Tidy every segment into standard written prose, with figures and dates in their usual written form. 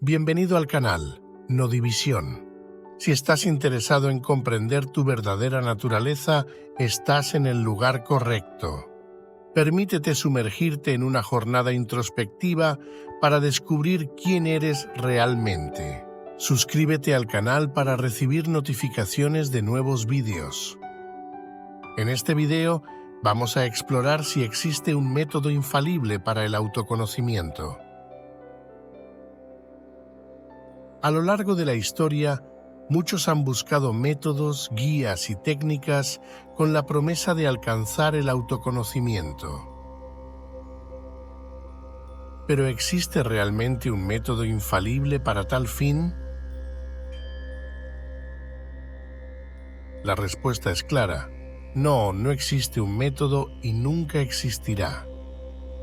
Bienvenido al canal No División. Si estás interesado en comprender tu verdadera naturaleza, estás en el lugar correcto. Permítete sumergirte en una jornada introspectiva para descubrir quién eres realmente. Suscríbete al canal para recibir notificaciones de nuevos vídeos. En este video vamos a explorar si existe un método infalible para el autoconocimiento. A lo largo de la historia, muchos han buscado métodos, guías y técnicas con la promesa de alcanzar el autoconocimiento. ¿Pero existe realmente un método infalible para tal fin? La respuesta es clara. No existe un método y nunca existirá.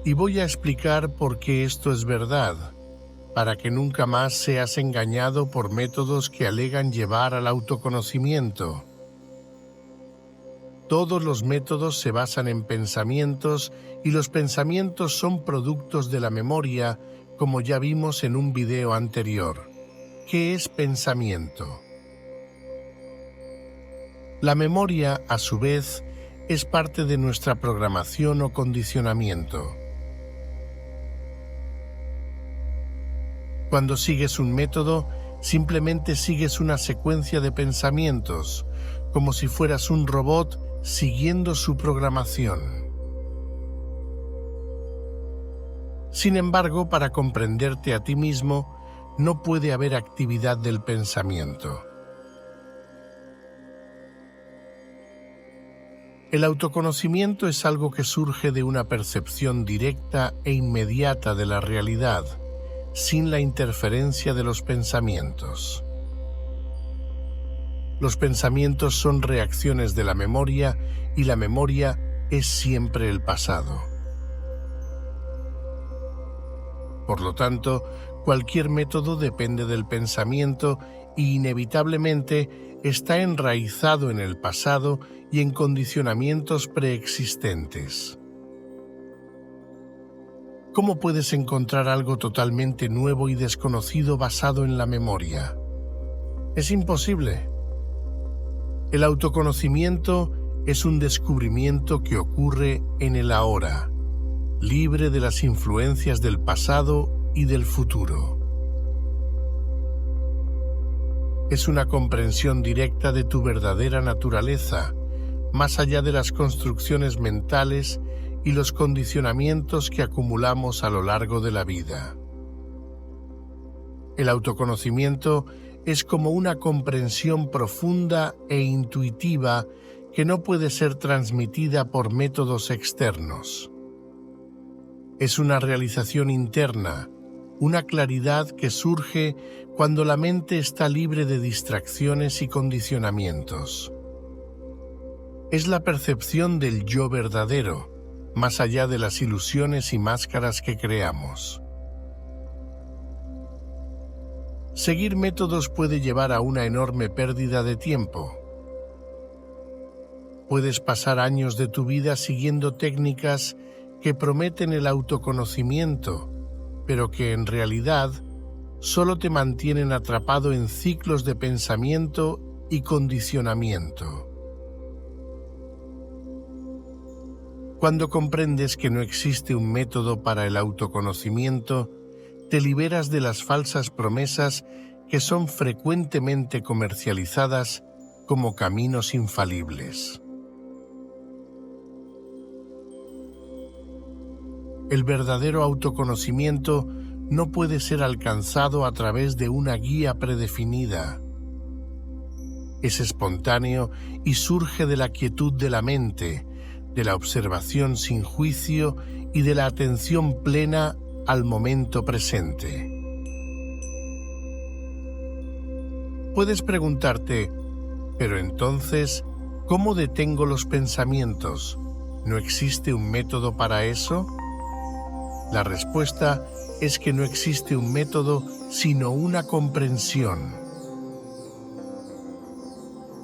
Y voy a explicar por qué esto es verdad, para que nunca más seas engañado por métodos que alegan llevar al autoconocimiento. Todos los métodos se basan en pensamientos y los pensamientos son productos de la memoria, como ya vimos en un video anterior. ¿Qué es pensamiento? La memoria, a su vez, es parte de nuestra programación o condicionamiento. Cuando sigues un método, simplemente sigues una secuencia de pensamientos, como si fueras un robot siguiendo su programación. Sin embargo, para comprenderte a ti mismo, no puede haber actividad del pensamiento. El autoconocimiento es algo que surge de una percepción directa e inmediata de la realidad, sin la interferencia de los pensamientos. Los pensamientos son reacciones de la memoria y la memoria es siempre el pasado. Por lo tanto, cualquier método depende del pensamiento y inevitablemente está enraizado en el pasado y en condicionamientos preexistentes. ¿Cómo puedes encontrar algo totalmente nuevo y desconocido basado en la memoria? Es imposible. El autoconocimiento es un descubrimiento que ocurre en el ahora, libre de las influencias del pasado y del futuro. Es una comprensión directa de tu verdadera naturaleza, más allá de las construcciones mentales y los condicionamientos que acumulamos a lo largo de la vida. El autoconocimiento es como una comprensión profunda e intuitiva que no puede ser transmitida por métodos externos. Es una realización interna, una claridad que surge cuando la mente está libre de distracciones y condicionamientos. Es la percepción del yo verdadero, más allá de las ilusiones y máscaras que creamos. Seguir métodos puede llevar a una enorme pérdida de tiempo. Puedes pasar años de tu vida siguiendo técnicas que prometen el autoconocimiento, pero que en realidad solo te mantienen atrapado en ciclos de pensamiento y condicionamiento. Cuando comprendes que no existe un método para el autoconocimiento, te liberas de las falsas promesas que son frecuentemente comercializadas como caminos infalibles. El verdadero autoconocimiento no puede ser alcanzado a través de una guía predefinida. Es espontáneo y surge de la quietud de la mente, de la observación sin juicio y de la atención plena al momento presente. Puedes preguntarte, pero entonces, ¿cómo detengo los pensamientos? ¿No existe un método para eso? La respuesta es que no existe un método, sino una comprensión.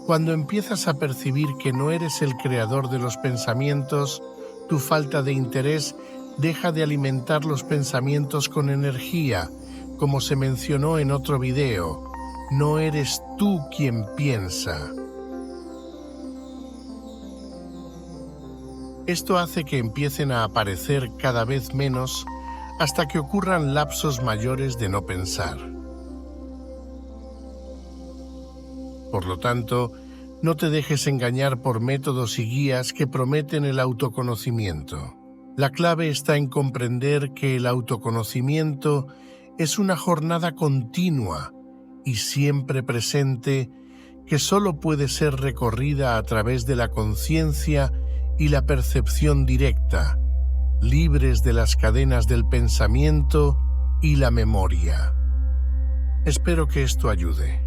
Cuando empiezas a percibir que no eres el creador de los pensamientos, tu falta de interés deja de alimentar los pensamientos con energía, Como se mencionó en otro video, no eres tú quien piensa. Esto hace que empiecen a aparecer cada vez menos hasta que ocurran lapsos mayores de no pensar. Por lo tanto, no te dejes engañar por métodos y guías que prometen el autoconocimiento. La clave está en comprender que el autoconocimiento es una jornada continua y siempre presente que solo puede ser recorrida a través de la conciencia y la percepción directa, libres de las cadenas del pensamiento y la memoria. Espero que esto ayude.